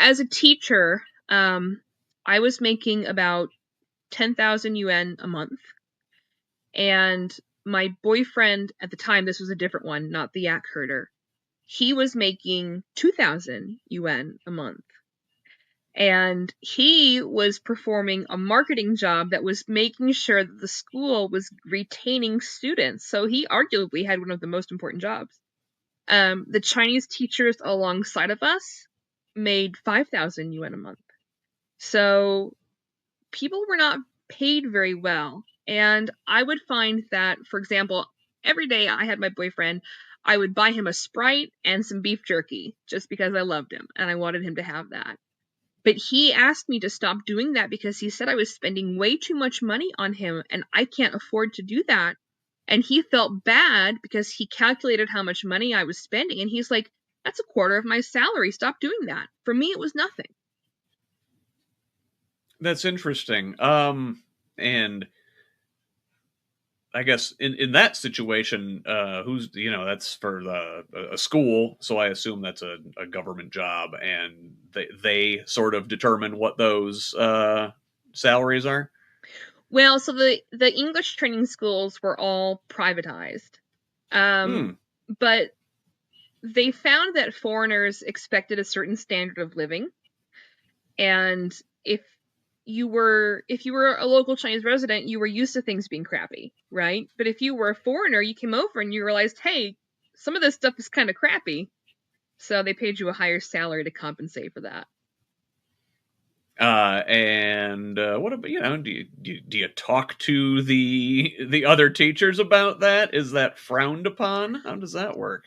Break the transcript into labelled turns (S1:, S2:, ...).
S1: as a teacher, I was making about 10,000 yuan a month. And my boyfriend at the time, this was a different one, not the yak herder, he was making 2,000 yuan a month. And he was performing a marketing job that was making sure that the school was retaining students. So he arguably had one of the most important jobs. The Chinese teachers alongside of us made 5,000 yuan a month. So people were not paid very well. And I would find that, for example, every day I had my boyfriend, I would buy him a Sprite and some beef jerky just because I loved him and I wanted him to have that. But he asked me to stop doing that because he said I was spending way too much money on him and I can't afford to do that. And he felt bad because he calculated how much money I was spending and he's like, that's a quarter of my salary. Stop doing that. For me, it was nothing.
S2: That's interesting. And I guess in that situation, that's for a school, so I assume that's a government job, and they sort of determine what those salaries are.
S1: Well, so the English training schools were all privatized.
S2: Hmm.
S1: But they found that foreigners expected a certain standard of living. And if you were a local Chinese resident, you were used to things being crappy, right? But if you were a foreigner, you came over and you realized, hey, some of this stuff is kind of crappy. So they paid you a higher salary to compensate for that.
S2: And what about do you talk to the other teachers about that? Is that frowned upon? How does that work?